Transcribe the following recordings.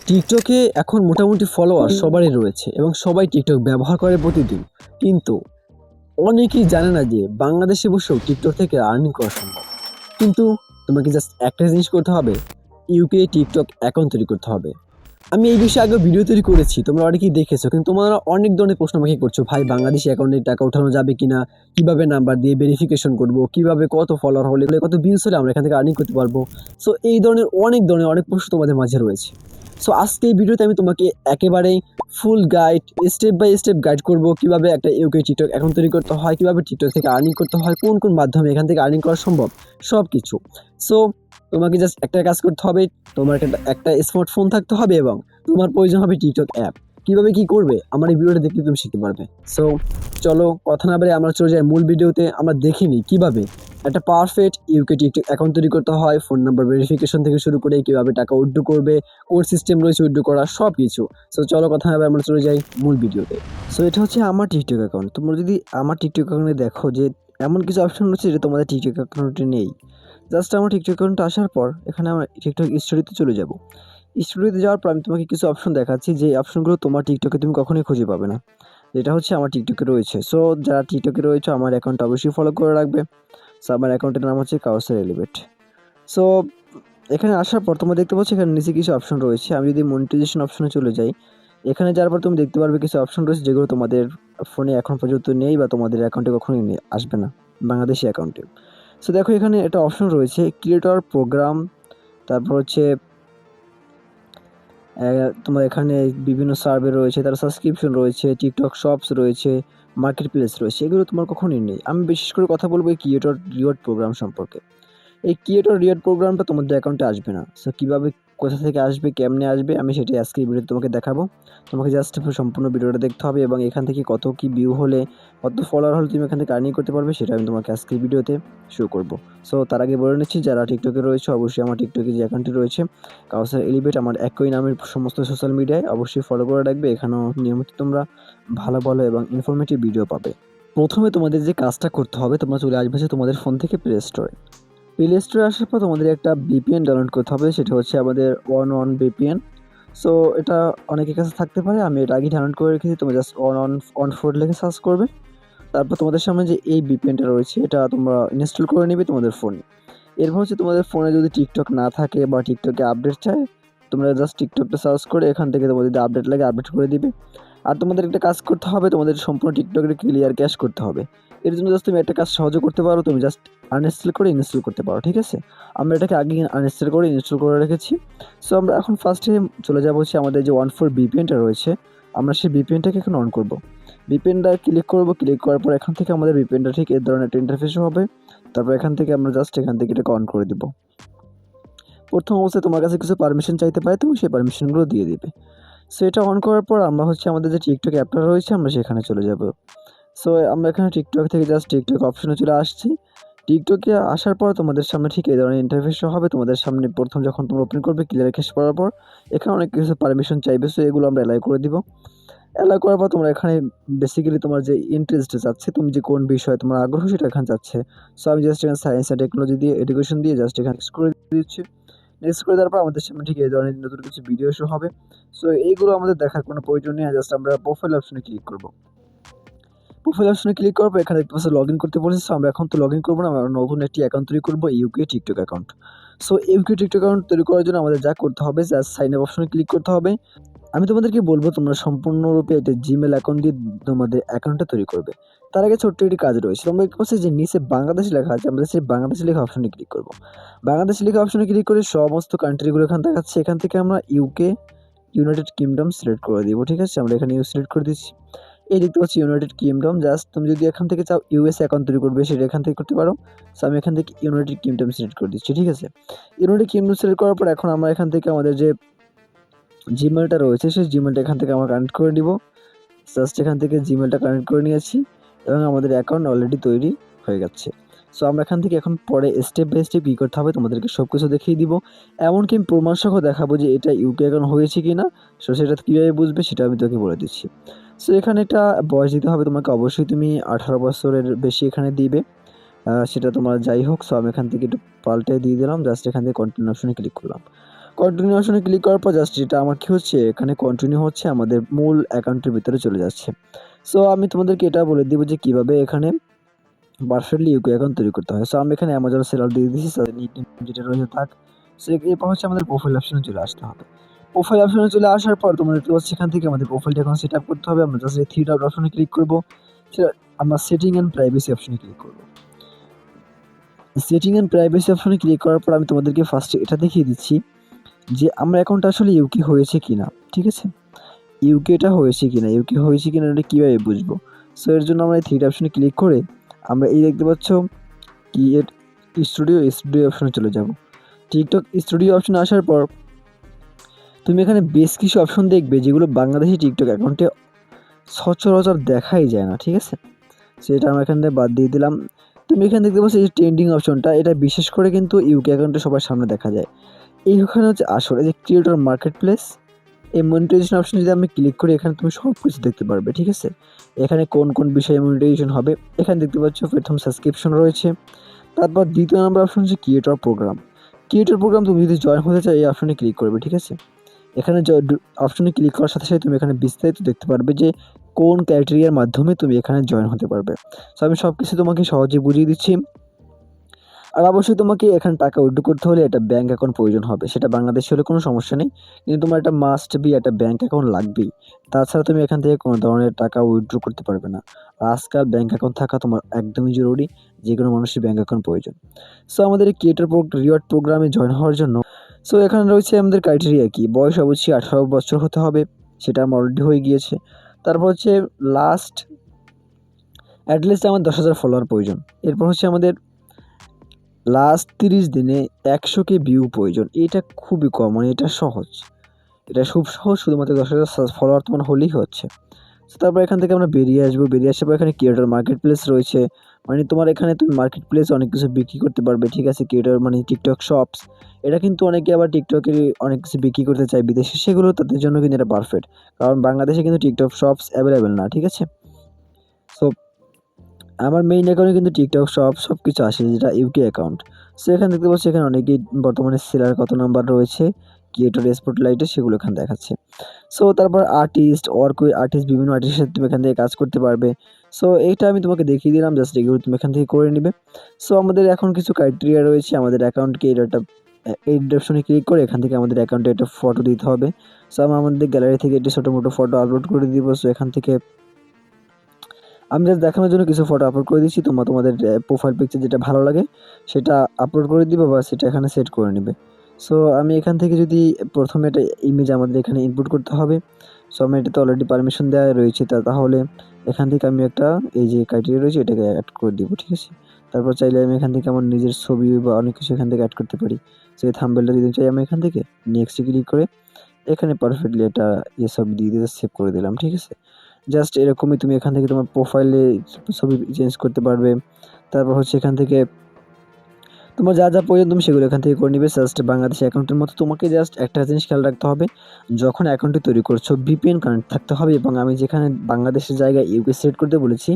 টিকটকে এখন মোটামুটি ফলোয়ার সবারই রয়েছে এবং সবাই টিকটক ব্যবহার করে প্রতিদিন। কিন্তু অনেকেই জানে না যে বাংলাদেশে বসেও টিকটক থেকে আর্নিং করা সম্ভব। কিন্তু তোমাকে জাস্ট একটা জিনিস করতে হবে, ইউকে টিকটক অ্যাকাউন্ট তৈরি করতে হবে। আমি এই বিষয়ে আগে ভিডিও তৈরি করেছি, তোমরা অনেকেই দেখেছো, কিন্তু তোমরা অনেক ধরনের প্রশ্ন আমাকে করছো, ভাই বাংলাদেশি অ্যাকাউন্টে টাকা ওঠানো যাবে কিনা, কিভাবে নাম্বার দিয়ে ভেরিফিকেশন করব, কিভাবে কত ফলোয়ার হলে কত ভিউজ হলে আমরা এখান থেকে আর্নিং করতে পারবো। সো এই ধরনের অনেক প্রশ্ন তোমাদের মাঝে রয়েছে। সো আজকে এই ভিডিওতে আমি তোমাকে একেবারেই full guide, step by step guide করব কিভাবে একটা ইউকে টিকটক অ্যাকাউন্ট তৈরি করতে হয়, কিভাবে টিকটক থেকে আর্নিং করতে হয়, কোন কোন মাধ্যমে এখান থেকে আর্নিং করা সম্ভব, সব কিছু। সো তোমাকে জাস্ট একটা কাজ করতে হবে, তোমার একটা স্মার্টফোন থাকতে হবে এবং তোমার প্রয়োজন হবে টিকটক অ্যাপ। কিভাবে কি করবে আমার এই ভিডিওটা দেখলে তুমি শিখতে পারবে। সো চলো কথা না বলে আমরা চলে যাই মূল ভিডিওতে। আমরা দেখিনি কিভাবে একটা পারফেক্ট ইউকে টিকটক অ্যাকাউন্ট তৈরি করতে হয়, ফোন নাম্বার ভেরিফিকেশন থেকে শুরু করে কিভাবে টাকা উইথড্র করবে, কোড সিস্টেম রয়েছে উইথড্র করার, সব কিছু। সো চলো কথা না বলে আমরা চলে যাই মূল ভিডিওতে। সো এটা হচ্ছে আমার টিকটক অ্যাকাউন্ট। তোমরা যদি আমার টিকটক অ্যাকাউন্টে দেখো যে এমন কিছু অপশন রয়েছে যেটা তোমাদের টিকটক অ্যাকাউন্টে নেই। জাস্ট আমার টিকটক অ্যাকাউন্টে আসার পর এখানে আমার টিকটক স্টোরিতে চলে যাব। স্টোরিতে যাওয়ার পর আমি তোমাকে কিছু অপশন দেখাচ্ছি, যে অপশনগুলো তোমার টিকটকে তুমি কখনোই খুঁজে পাবে না, যেটা হচ্ছে আমার টিকটকে রয়েছে। সো যারা টিকটকে রয়েছে আমার অ্যাকাউন্টটা অবশ্যই ফলো করে রাখবে। সো আমার অ্যাকাউন্টের নাম হচ্ছে কাউসার এলিভেট। সো এখানে আসার পর তোমরা দেখতে পাচ্ছ এখানে নিচে কিছু অপশন রয়েছে। আমি যদি মনিটাইজেশন অপশনে চলে যাই, এখানে যাওয়ার পর তুমি দেখতে পারবে কিছু অপশন রয়েছে যেগুলো তোমাদের ফোনে এখন পর্যন্ত নেই বা তোমাদের অ্যাকাউন্টে কখনোই আসবে না, বাংলাদেশি অ্যাকাউন্টে। সো দেখো এখানে একটা অপশন রয়েছে ক্রিয়েটর প্রোগ্রাম, তারপর হচ্ছে তোমার এখানে বিভিন্ন সার্ভে রয়েছে, তার সাবস্ক্রিপশন রয়েছে, টিকটক শপস রয়েছে, মার্কেট প্লেস রয়েছে। এগুলো তোমার কখনোই নেই। আমি বিশেষ করে কথা বলবো এই ক্রিয়েটর রিওয়ার্ড প্রোগ্রাম সম্পর্কে। এই ক্রিয়েটর রিওয়ার্ড প্রোগ্রামটা তোমাদের অ্যাকাউন্টে আসবে না। সো কীভাবে, কোথা থেকে আসবে, কেমনে আসবে, আমি সেটাই আজকে এই ভিডিওতে তোমাকে দেখাবো। তোমাকে জাস্ট সম্পূর্ণ ভিডিওটা দেখতে হবে এবং এখান থেকে কত কি ভিউ হলে, কত ফলোয়ার হলে তুমি এখান থেকে আর্নিং করতে পারবে সেটা আমি তোমাকে আজকে এই ভিডিওতে শো করব। সো তার আগে বলে নিচ্ছি, যারা টিকটকে রয়েছে অবশ্যই আমার টিকটকে যে অ্যাকাউন্টটি রয়েছে কাউসার এলিভেট, আমার একই নামের সমস্ত সোশ্যাল মিডিয়ায় অবশ্যই ফলো করে রাখবে। এখানেও নিয়মিত তোমরা ভালো ভালো এবং ইনফরমেটিভ ভিডিও পাবে। প্রথমে তোমাদের যে কাজটা করতে হবে, তোমরা চলে আসবে যে তোমাদের ফোন থেকে প্লে স্টোরে। প্লে স্টোরে আসার পর তোমাদের একটা ভিপিএন ডাউনলোড করতে হবে, সেটা হচ্ছে আমাদের ওয়ান ভিপিএন। সো এটা অনেকের কাছে থাকতে পারে, আমি এটা আগেই ডাউনলোড করে রেখেছি। তোমরা জাস্ট ওয়ান ফোর লিখে সার্চ করবে। তারপর তোমাদের সামনে যে এই ভিপিএনটা রয়েছে এটা তোমরা ইনস্টল করে নেবে তোমাদের ফোনে। এরপর হচ্ছে তোমাদের ফোনে যদি টিকটক না থাকে বা টিকটকে আপডেট চায়, তোমরা জাস্ট টিকটকটা সার্চ করে এখান থেকে তোমাদের যদি আপডেট লাগে আপডেট করে দিবে। আর তোমাদের একটা কাজ করতে হবে, তোমাদের সম্পূর্ণ টিকটকের ক্লিয়ার ক্যাশ করতে হবে। এর জন্য জাস্ট তুমি একটা কাজ সহজে করতে পারো, তুমি জাস্ট আনইনস্টল করে ইনস্টল করতে পারো, ঠিক আছে? আমরা এটাকে আগে আনইনস্টল করে ইনস্টল করে রেখেছি। সো আমরা এখন ফার্স্টে চলে যাবো হচ্ছে আমাদের যে 14 ভিপিএনটা রয়েছে, আমরা সেই ভিপিএনটাকে এখন অন করব। ভিপিএনটা ক্লিক করব, ক্লিক করার পর এখান থেকে আমাদের ভিপিএনটা ঠিক এই ধরনের একটা ইন্টারফেস হবে। তারপর এখান থেকে আমরা জাস্ট এখান থেকে এটাকে অন করে দিব। প্রথম অবস্থায় তোমার কাছে কিছু পারমিশন চাইতে পারে, তুমি সেই পারমিশনগুলো দিয়ে দিবে। সো এটা অন করার পর আমরা হচ্ছে আমাদের যে টিকটক অ্যাপটা রয়েছে আমরা সেখানে চলে যাব। সো আমরা এখানে টিকটক থেকে জাস্ট টিকটক অপশনে চলে আসছি। টিকটকে আসার পর তোমাদের সামনে ঠিক এই ধরনের ইন্টারফেস হবে। তোমাদের সামনে প্রথম যখন তোমরা ওপেন করবে ক্লিয়ার ক্যাশ করার পর এখানে অনেক কিছু পারমিশন চাইবে, সো এগুলো আমরা অ্যালাউ করে দিব। অ্যালাউ করার পর তোমরা এখানে বেসিক্যালি তোমার যে ইন্টারেস্ট চাচ্ছে, তুমি যে কোন বিষয়ে তোমার আগ্রহ সেটা এখানে চাচ্ছে। সো আমি জাস্ট এখানে সায়েন্স অ্যান্ড টেকনোলজি দিয়ে, এডুকেশন দিয়ে জাস্ট এখানে নেক্সট করে দিচ্ছি। নেক্সট করে দেওয়ার পর আমাদের সামনে ঠিক এই ধরনের নতুন কিছু ভিডিও শো হবে। সো এইগুলো আমাদের দেখার কোনো প্রয়োজন নেই, জাস্ট আমরা প্রোফাইল অপশনে ক্লিক করব। প্রোফাইল অপশনে ক্লিক করার পর এখানে দেখতে পাচ্ছি লগইন করতে বলেছে। সো আমরা এখন তো লগইন করব না, আমরা নতুন একটি অ্যাকাউন্ট তৈরি করব, UK TikTok account. So UK TikTok account তৈরি করার জন্য আমাদের যা করতে হবে, জাস্ট সাইন আপ অপশনে ক্লিক করতে হবে। আমি তোমাদেরকে বলব তোমরা সম্পূর্ণরূপে এটা জিমেল অ্যাকাউন্ট দিয়ে তোমাদের অ্যাকাউন্টটা তৈরি করবে। তার আগে ছোট্ট একটি কাজ রয়েছে। তোমরা দেখতে পাচ্ছ যে নিচে বাংলাদেশ লেখা আছে, আমরা সেই বাংলাদেশ লেখা অপশনে ক্লিক করব। বাংলাদেশ লেখা অপশনে ক্লিক করে সমস্ত কান্ট্রিগুলো এখানে দেখাচ্ছে, এখান থেকে আমরা ইউকে, ইউনাইটেড কিংডম সিলেক্ট করে দিব, ঠিক আছে? আমরা এখানে সিলেক্ট করে দিচ্ছি। এই দেখতে পাচ্ছি ইউনাইটেড কিংডম। জাস্ট তুমি যদি এখান থেকে চাও ইউএস অ্যাকাউন্ট তৈরি করবে সেটা এখান থেকে করতে পারো। সো আমি এখান থেকে ইউনাইটেড কিংডম সিলেক্ট করে দিচ্ছি, ঠিক আছে? ইউনাইটেড কিংডম সিলেক্ট করার পর এখন আমরা এখান থেকে আমাদের যে জিমেলটা রয়েছে সেই জিমেলটা এখান থেকে আমরা কানেক্ট করে নিব। জাস্ট এখান থেকে জিমেলটা কানেক্ট করে নিয়েছি এবং আমাদের অ্যাকাউন্ট অলরেডি তৈরি হয়ে গেছে। সো আমরা এখান থেকে এখন পরে স্টেপ বাই স্টেপ কী করতে হবে তোমাদেরকে সব কিছু দেখিয়ে দিব। এমনকি আমি প্রমাণ সহ দেখাবো যে এটা ইউকে অ্যাকাউন্ট হয়েছে কি না। সো সেটা কীভাবে বুঝবে সেটা আমি তোকে বলে দিচ্ছি। সো এখানে একটা বয়স দিতে হবে তোমাকে, অবশ্যই তুমি 18 বছরের বেশি এখানে দিবে। সেটা তোমার যাই হোক। সো আমি এখান থেকে একটু পাল্টে দিয়ে দিলাম, জাস্ট এখান থেকে কন্টিনিউ অপশনে ক্লিক করলাম। কন্টিনিউ অপশনে ক্লিক করার পর জাস্ট এটা আমার কি হচ্ছে, এখানে কন্টিনিউ হচ্ছে, আমাদের মূল অ্যাকাউন্টের ভিতরে চলে যাচ্ছে। সো আমি তোমাদেরকে এটা বলে দিব যে কীভাবে এখানে পারফেক্টলি ইউকে অ্যাকাউন্ট তৈরি করতে হয়। সো আমি এখানে অ্যামাজন সেলার দিয়ে দিয়েছি, নিকনেম যেটা রয়েছে থাক। সো এরপর হচ্ছে আমাদের প্রোফাইল অপশনে চলে আসতে হবে। প্রোফাইল অপশনে চলে আসার পর তোমরা দেখতে পাচ্ছ এখান থেকে আমাদের প্রোফাইলটা এখন সেট আপ করতে হবে। আমরা জাস্ট এই থ্রি ডট অপশনে ক্লিক করবো, আমরা সেটিং অ্যান্ড প্রাইভেসি অপশনে ক্লিক করবো। সেটিং অ্যান্ড প্রাইভেসি অপশনে ক্লিক করার পর আমি তোমাদেরকে ফার্স্টে এটা দেখিয়ে দিচ্ছি যে আমার অ্যাকাউন্টটা আসলে ইউকে হয়েছে কিনা, ঠিক আছে? ইউকেটা হয়েছে কিনা, ইউকে হয়েছে কিনা এটা কীভাবে বুঝবো? সো এর জন্য আমরা এই থ্রি অপশনে ক্লিক করে আমরা এই দেখতে পাচ্ছ ক্রিয়েট স্টুডিও অপশনে চলে যাব। টিকটক স্টুডিও অপশনে আসার পর তুমি এখানে বেশ কিছু অপশন দেখবে যেগুলো বাংলাদেশি টিকটক অ্যাকাউন্টে সচরাচর দেখাই যায় না, ঠিক আছে? সেটা আমরা এখান থেকে বাদ দিয়ে দিলাম। তুমি এখানে দেখতে পাচ্ছ এই ট্রেন্ডিং অপশনটা, এটা বিশেষ করে কিন্তু ইউকে অ্যাকাউন্টে সবার সামনে দেখা যায়। এইখানে হচ্ছে আসলে এই যে ক্রিয়েটর মার্কেট প্লেস, এই মনিটাইজেশন অপশনে যদি আমি ক্লিক করি এখানে তুমি সব কিছু দেখতে পারবে, ঠিক আছে? এখানে কোন কোন বিষয়ে মনিটাইজেশন হবে এখানে দেখতে পাচ্ছ। প্রথম সাবস্ক্রিপশন রয়েছে, তারপর দ্বিতীয় নম্বর অপশন হচ্ছে ক্রিয়েটর প্রোগ্রাম। ক্রিয়েটর প্রোগ্রাম তুমি যদি জয়েন হতে চাও এই অপশনে ক্লিক করবে, ঠিক আছে? এখানে অপশনে ক্লিক করার সাথে সাথে তুমি এখানে বিস্তারিত দেখতে পারবে যে কোন ক্রাইটেরিয়ার মাধ্যমে তুমি এখানে জয়েন হতে পারবে। সো আমি সব কিছু তোমাকে সহজে বুঝিয়ে দিচ্ছি। আর অবশ্যই তোমাকে এখানে টাকা উইথড্র করতে হলে একটা ব্যাঙ্ক অ্যাকাউন্ট প্রয়োজন হবে। সেটা বাংলাদেশে হলে কোনো সমস্যা নেই, কিন্তু তোমার একটা মাস্ট বি একটা ব্যাঙ্ক অ্যাকাউন্ট লাগবেই। তাছাড়া তুমি এখান থেকে কোনো ধরনের টাকা উইথড্র করতে পারবে না। আর আজকাল ব্যাঙ্ক অ্যাকাউন্ট থাকা তোমার একদমই জরুরি, যে কোনো মানুষের ব্যাঙ্ক অ্যাকাউন্ট প্রয়োজন। সো আমাদের এই ক্রিয়েটর রিওয়ার্ড প্রোগ্রামে জয়েন হওয়ার জন্য সো এখানে রয়েছে আমাদের ক্রাইটেরিয়া কি, বয়স অবশ্যই 18 বছর হতে হবে, সেটা আমার অলরেডি হয়ে গিয়েছে। তারপর হচ্ছে লাস্ট অ্যাটলিস্ট আমার 10,000 ফলোয়ার প্রয়োজন। এরপর হচ্ছে আমাদের লাস্ট 30 দিনে 100K ভিউ প্রয়োজন। এটা খুবই কম, মানে এটা সহজ, এটা খুব সহজ, শুধুমাত্র 10,000 ফলোয়ার তোমার হলেই হচ্ছে। তো তারপর এখান থেকে আমরা বেরিয়ে আসবো, বেরিয়ে আসার পর এখানে ক্রিয়েটর মার্কেট প্লেস রয়েছে, মানে তোমার এখানে তুমি মার্কেট প্লেসে অনেক কিছু বিক্রি করতে পারবে, ঠিক আছে? ক্রিয়েটর মানে টিকটক শপস, এটা কিন্তু অনেকে আবার টিকটকে অনেক কিছু বিক্রি করতে চায় বিদেশে, সেগুলো তাদের জন্য কিন্তু এটা পারফেক্ট, কারণ বাংলাদেশে কিন্তু টিকটক শপস অ্যাভেলেবেল না, ঠিক আছে? সো আমার মেইন অ্যাকাউন্টে কিন্তু টিকটক সব কিছু আসে, যেটা ইউকে অ্যাকাউন্ট। সো এখানে দেখতে পাচ্ছি এখানে অনেকেই বর্তমানে সেলার কত নাম্বার রয়েছে ক্রিয়েটর স্পটলাইটে সেগুলো এখানে দেখাচ্ছে। সো তারপর আর্টিস্ট, আর্টিস্ট, বিভিন্ন আর্টিস্টের সাথে তুমি এখান থেকে কাজ করতে পারবে। সো এইটা আমি তোমাকে দেখিয়ে দিলাম, জাস্ট এগুলো তুমি এখান থেকে করে নিবে। সো আমাদের এখন কিছু ক্রাইটেরিয়া রয়েছে, আমাদের অ্যাকাউন্টকে এটা এই অপশনে ক্লিক করে এখান থেকে আমাদের অ্যাকাউন্টে একটা ফটো দিতে হবে। সো আমরা আমাদের গ্যালারি থেকে একটি ছোটো মোটো ফটো আপলোড করে দিব। সো এখান থেকে আমি জাস্ট দেখানোর জন্য কিছু ফটো আপলোড করে দিচ্ছি, তোমরা তোমাদের প্রোফাইল পিকচার যেটা ভালো লাগে সেটা আপলোড করে দিবে বা সেটা এখানে সেট করে নেবে। সো আমি এখান থেকে যদি প্রথমে একটা ইমেজ আমাদের এখানে ইনপুট করতে হবে। সো আমি এটাতে অলরেডি পারমিশন দেওয়া রয়েছে, তাহলে এখান থেকে আমি একটা এই যে ক্রাইটেরিয়া রয়েছে এটাকে অ্যাড করে দিব, ঠিক আছে? তারপর চাইলে আমি এখান থেকে আমার নিজের ছবি বা অনেক কিছু এখান থেকে অ্যাড করতে পারি। সেই থাম্বনেলটা যদি চাই আমি এখান থেকে নেক্সটে ক্লিক করে এখানে পারফেক্টলি এটা এসব দিয়ে সেভ করে দিলাম, ঠিক আছে? জাস্ট এরকমই তুমি এখান থেকে তোমার প্রোফাইলে ছবি চেঞ্জ করতে পারবে। তারপর হচ্ছে এখান থেকে তোমার যা প্রয়োজন তুমি সেগুলো এখান থেকে করে নিবে। জাস্ট বাংলাদেশি অ্যাকাউন্টের মতো তোমাকে জাস্ট একটা জিনিস খেয়াল রাখতে হবে, যখন অ্যাকাউন্টটি তৈরি করছো VPN কানেক্ট থাকতে হবে, এবং আমি যেখানে বাংলাদেশের জায়গায় ইউকে সেট করতে বলেছি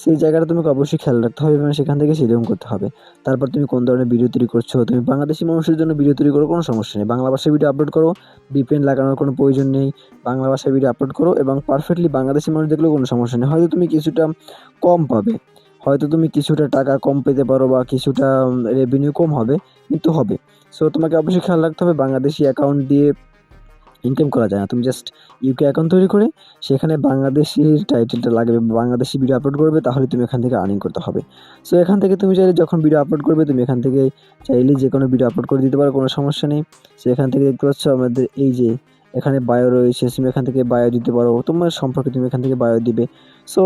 সেই জায়গাটা তোমাকে অবশ্যই খেয়াল রাখতে হবে এবং সেখান থেকে সেরকম করতে হবে। তারপর তুমি কোন ধরনের ভিডিও তৈরি করছো, তুমি বাংলাদেশি মানুষের জন্য ভিডিও তৈরি করো, কোনো সমস্যা নেই। বাংলা ভাষায় ভিডিও আপলোড করো, VPN লাগানোর কোনো প্রয়োজন নেই। বাংলা ভাষায় ভিডিও আপলোড করো এবং পারফেক্টলি বাংলাদেশি মানুষ দেখলেও কোনো সমস্যা নেই। হয়তো তুমি কিছুটা কম পাবে, হয়তো তুমি কিছুটা টাকা কম পেতে পারো বা কিছুটা রেভিনিউ কম হবে, কিন্তু হবে। সো তোমাকে অবশ্যই খেয়াল রাখতে হবে বাংলাদেশি অ্যাকাউন্ট দিয়ে ইনকাম করা যায় না। তুমি জাস্ট ইউকে অ্যাকাউন্ট তৈরি করে সেখানে বাংলাদেশির টাইটেলটা লাগবে, বাংলাদেশি ভিডিও আপলোড করবে, তাহলে তুমি এখান থেকে আর্নিং করতে হবে। সো এখান থেকে তুমি চাইলে যখন ভিডিও আপলোড করবে তুমি এখান থেকে চাইলেই যে কোনো ভিডিও আপলোড করে দিতে পারো, কোনো সমস্যা নেই। সো এখান থেকে দেখতে পাচ্ছ আমাদের এই যে এখানে বায়ো রয়েছে, তুমি এখান থেকে বায়ো দিতে পারো, তোমার সম্পর্কে তুমি এখান থেকে বায়ো দিবে। সো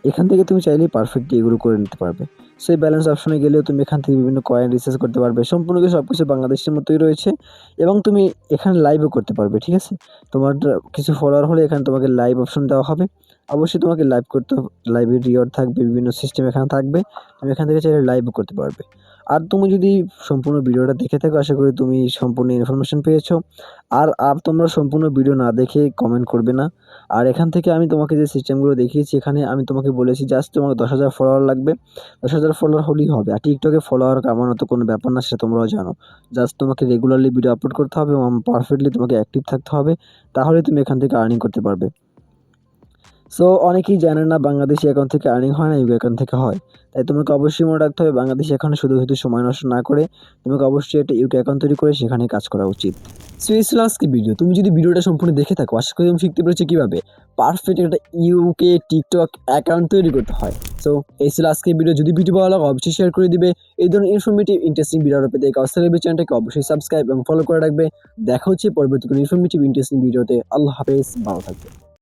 এখান থেকে তুমি চাইলেই পারফেক্টলি এগুলো করে নিতে পারবে। সো এই ব্যালেন্স অপশনে গেলেও তুমি এখান থেকে বিভিন্ন কয়েন রিচার্জ করতে পারবে। সম্পূর্ণ সব কিছু বাংলাদেশের মতোই রয়েছে এবং তুমি এখানে লাইভও করতে পারবে, ঠিক আছে? তোমার কিছু ফলোয়ার হলে এখানে তোমাকে লাইভ অপশন দেওয়া হবে। অবশ্যই তোমাকে লাইভ করতে, লাইভের রিওয়ার্ড থাকবে, বিভিন্ন সিস্টেম এখানে থাকবে। তুমি এখান থেকে চাইলে লাইভও করতে পারবে। আর তুমি যদি সম্পূর্ণ ভিডিওটা দেখে থাকো, আশা করি তুমি সম্পূর্ণ ইনফরমেশন পেয়েছো। আর তোমরা সম্পূর্ণ ভিডিও না দেখে কমেন্ট করবে না। আর এখান থেকে আমি তোমাকে যে সিস্টেমগুলো দেখিয়েছি, এখানে আমি তোমাকে বলেছি জাস্ট তোমাকে 10,000 ফলোয়ার লাগবে। 10,000 ফলোয়ার হলেই হবে। আর টিকটকে ফলোয়ার কামানো তো কোনো ব্যাপার না, সেটা তোমরাও জানো। জাস্ট তোমাকে রেগুলারলি ভিডিও আপলোড করতে হবে এবং পারফেক্টলি তোমাকে অ্যাক্টিভ থাকতে হবে। তাহলে তুমি এখান থেকে আর্নিং করতে পারবে। সো অনেকেই জানে না বাংলাদেশি অ্যাকাউন্ট থেকে আর্নিং হয় না, ইউকে অ্যাকাউন্ট থেকে হয়। তাই তোমাকে অবশ্যই মনে রাখতে হবে বাংলাদেশি অ্যাকাউন্টে শুধু সময় নষ্ট না করে তোমাকে অবশ্যই একটা ইউকে অ্যাকাউন্ট তৈরি করে সেখানে কাজ করা উচিত। সো এই ছিল আজকে ভিডিও। তুমি যদি ভিডিওটা সম্পূর্ণ দেখে থাকো, আশা করি তুমি শিখতে পেরেছো কীভাবে পারফেক্ট একটা ইউকে টিকটক অ্যাকাউন্ট তৈরি করতে হয়। সো এই ছিল আজকের ভিডিও। যদি ভিডিও ভালো লাগে অবশ্যই শেয়ার করে দিবে। এই ধরনের ইনফরমেটিভ ইন্টারেস্টিং ভিডিও পেতে চ্যানেলটাকে অবশ্যই সাবস্ক্রাইব এবং ফলো করে রাখবে। দেখা হচ্ছে পরবর্তী কোনো ইনফরমেটিভ ইন্টারেস্টিং ভিডিওতে। আল্লাহ হাফেজ, ভালো থাকবে।